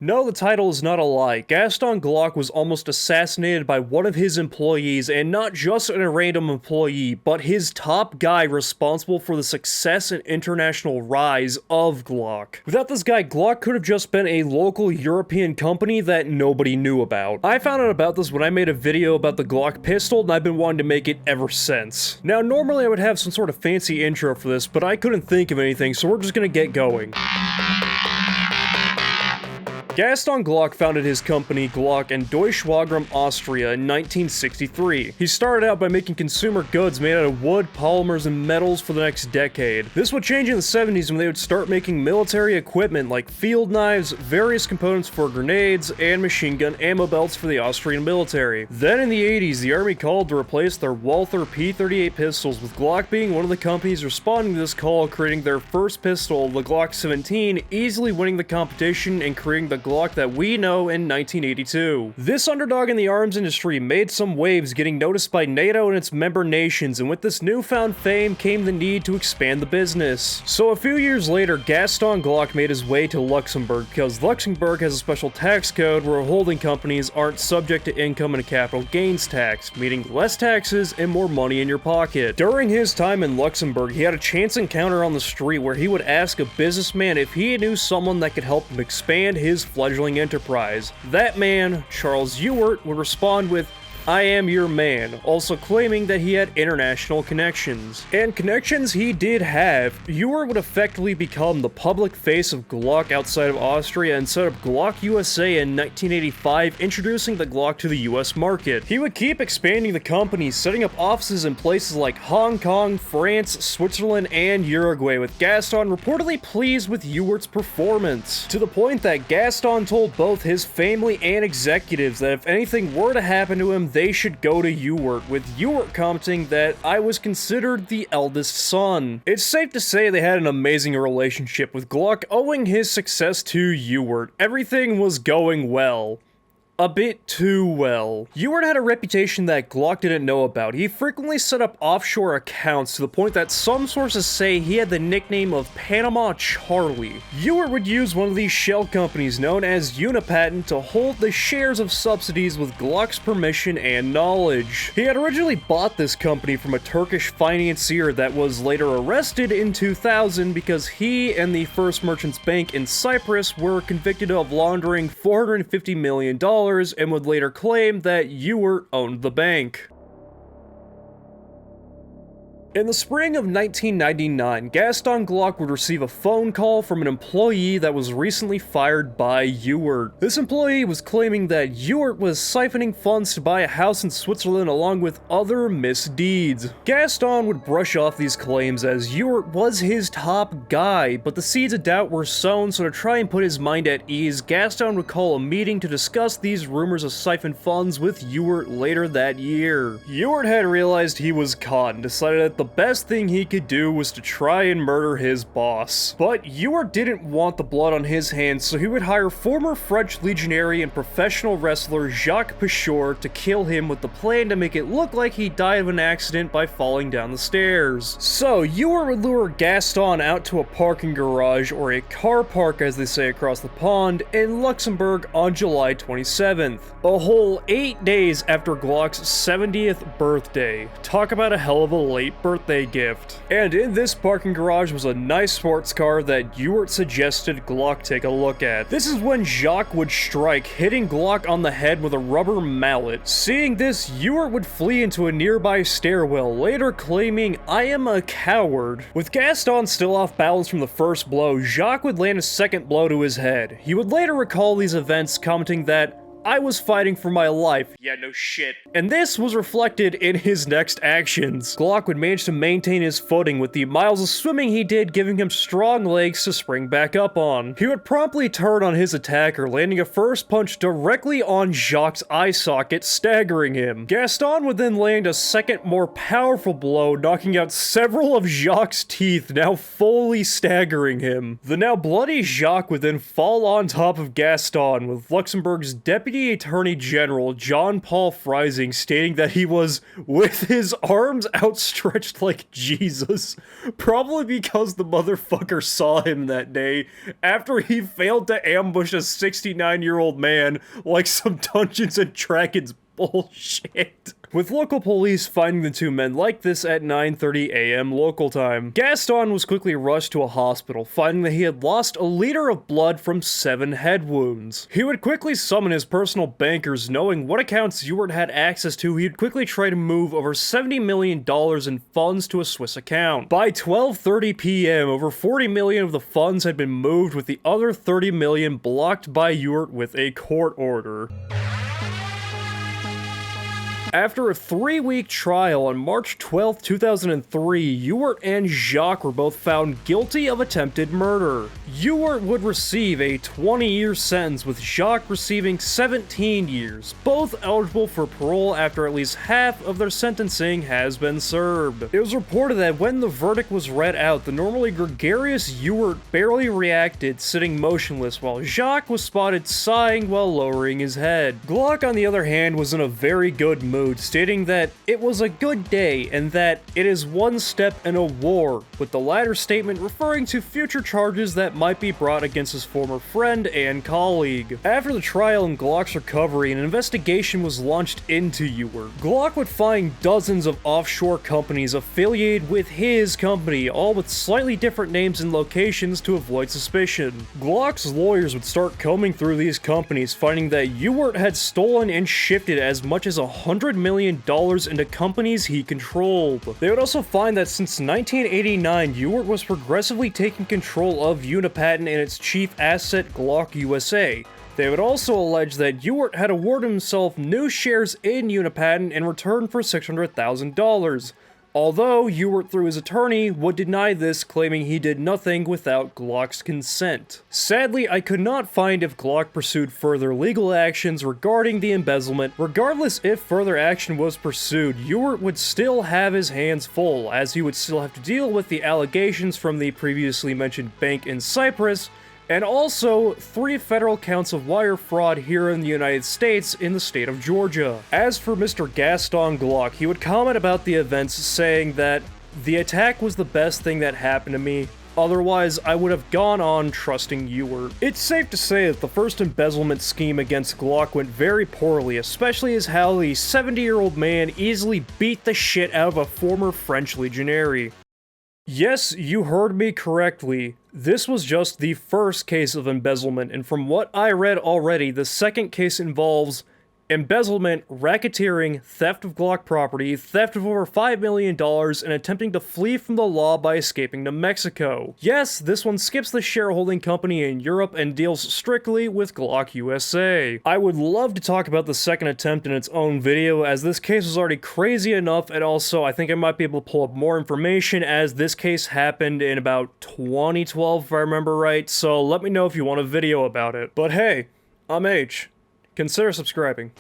No, the title is not a lie. Gaston Glock was almost assassinated by one of his employees, and not just a random employee, but his top guy responsible for the success and international rise of Glock. Without this guy, Glock could have just been a local European company that nobody knew about. I found out about this when I made a video about the Glock pistol, and I've been wanting to make it ever since. Now, normally I would have some sort of fancy intro for this, but I couldn't think of anything, so we're just gonna get going. Gaston Glock founded his company Glock in Deutschwagram, Austria in 1963. He started out by making consumer goods made out of wood, polymers, and metals for the next decade. This would change in the 70s when they would start making military equipment like field knives, various components for grenades, and machine gun ammo belts for the Austrian military. Then in the 80s, the army called to replace their Walther P38 pistols, with Glock being one of the companies responding to this call, creating their first pistol, the Glock 17, easily winning the competition and creating the Glock that we know in 1982. This underdog in the arms industry made some waves, getting noticed by NATO and its member nations, and with this newfound fame came the need to expand the business. So a few years later, Gaston Glock made his way to Luxembourg, because Luxembourg has a special tax code where holding companies aren't subject to income and capital gains tax, meaning less taxes and more money in your pocket. During his time in Luxembourg, he had a chance encounter on the street where he would ask a businessman if he knew someone that could help him expand his fledgling enterprise. That man, Charles Ewart, would respond with, "I am your man," also claiming that he had international connections. And connections he did have. Ewart would effectively become the public face of Glock outside of Austria and set up Glock USA in 1985, introducing the Glock to the US market. He would keep expanding the company, setting up offices in places like Hong Kong, France, Switzerland, and Uruguay, with Gaston reportedly pleased with Ewart's performance, to the point that Gaston told both his family and executives that if anything were to happen to him, they should go to Ewart, with Ewart commenting that I was considered the eldest son. It's safe to say they had an amazing relationship, with Glock owing his success to Ewart. Everything was going well. A bit too well. Ewart had a reputation that Glock didn't know about. He frequently set up offshore accounts, to the point that some sources say he had the nickname of Panama Charlie. Ewart would use one of these shell companies known as Unipatent to hold the shares of subsidies with Glock's permission and knowledge. He had originally bought this company from a Turkish financier that was later arrested in 2000 because he and the First Merchants Bank in Cyprus were convicted of laundering $450 million and would later claim that Ewart owned the bank. In the spring of 1999, Gaston Glock would receive a phone call from an employee that was recently fired by Ewart. This employee was claiming that Ewart was siphoning funds to buy a house in Switzerland along with other misdeeds. Gaston would brush off these claims as Ewart was his top guy, but the seeds of doubt were sown, so to try and put his mind at ease, Gaston would call a meeting to discuss these rumors of siphoned funds with Ewart later that year. Ewart had realized he was caught and decided that the best thing he could do was to try and murder his boss. But Ewart didn't want the blood on his hands, so he would hire former French legionary and professional wrestler Jacques Pichot to kill him, with the plan to make it look like he died of an accident by falling down the stairs. So Ewart would lure Gaston out to a parking garage, or a car park as they say across the pond, in Luxembourg on July 27th. A whole 8 days after Glock's 70th birthday. Talk about a hell of a late birthday gift. And in this parking garage was a nice sports car that Ewart suggested Glock take a look at. This is when Jacques would strike, hitting Glock on the head with a rubber mallet. Seeing this, Ewart would flee into a nearby stairwell, later claiming, "I am a coward." With Gaston still off balance from the first blow, Jacques would land a second blow to his head. He would later recall these events, commenting that, "I was fighting for my life." Yeah, no shit. And this was reflected in his next actions. Glock would manage to maintain his footing, with the miles of swimming he did giving him strong legs to spring back up on. He would promptly turn on his attacker, landing a first punch directly on Jacques' eye socket, staggering him. Gaston would then land a second, more powerful blow, knocking out several of Jacques' teeth, now fully staggering him. The now bloody Jacques would then fall on top of Gaston, with Luxembourg's deputy Deputy Attorney General John Paul Freising stating that he was with his arms outstretched like Jesus, probably because the motherfucker saw him that day after he failed to ambush a 69-year-old man like some Dungeons and Dragons bullshit. With local police finding the two men like this at 9:30 a.m. local time, Gaston was quickly rushed to a hospital, finding that he had lost a liter of blood from 7 head wounds. He would quickly summon his personal bankers, knowing what accounts Ewart had access to. He'd quickly try to move over $70 million in funds to a Swiss account. By 12:30 p.m., over 40 million of the funds had been moved, with the other 30 million blocked by Ewart with a court order. After a 3-week trial on March 12, 2003, Ewart and Jacques were both found guilty of attempted murder. Ewart would receive a 20-year sentence, with Jacques receiving 17 years, both eligible for parole after at least half of their sentencing has been served. It was reported that when the verdict was read out, the normally gregarious Ewart barely reacted, sitting motionless, while Jacques was spotted sighing while lowering his head. Glock, on the other hand, was in a very good mood, stating that it was a good day and that it is one step in a war, with the latter statement referring to future charges that might be brought against his former friend and colleague. After the trial and Glock's recovery, an investigation was launched into Ewart. Glock would find dozens of offshore companies affiliated with his company, all with slightly different names and locations to avoid suspicion. Glock's lawyers would start combing through these companies, finding that Ewart had stolen and shifted as much as $100 million into companies he controlled. They would also find that since 1989, Ewart was progressively taking control of Unipatent and its chief asset, Glock USA. They would also allege that Ewart had awarded himself new shares in Unipatent in return for $600,000. Although Ewart, through his attorney, would deny this, claiming he did nothing without Glock's consent. Sadly, I could not find if Glock pursued further legal actions regarding the embezzlement. Regardless if further action was pursued, Ewart would still have his hands full, as he would still have to deal with the allegations from the previously mentioned bank in Cyprus, and also 3 federal counts of wire fraud here in the United States in the state of Georgia. As for Mr. Gaston Glock, he would comment about the events, saying that the attack was the best thing that happened to me. Otherwise, I would have gone on trusting Ewart. It's safe to say that the first embezzlement scheme against Glock went very poorly, especially as how the 70-year-old man easily beat the shit out of a former French legionary. Yes, you heard me correctly. This was just the first case of embezzlement, and from what I read already, the second case involves embezzlement, racketeering, theft of Glock property, theft of over $5 million, and attempting to flee from the law by escaping to Mexico. Yes, this one skips the shareholding company in Europe and deals strictly with Glock USA. I would love to talk about the second attempt in its own video, as this case was already crazy enough, and also I think I might be able to pull up more information, as this case happened in about 2012 if I remember right, so let me know if you want a video about it. But hey, I'm H. Consider subscribing.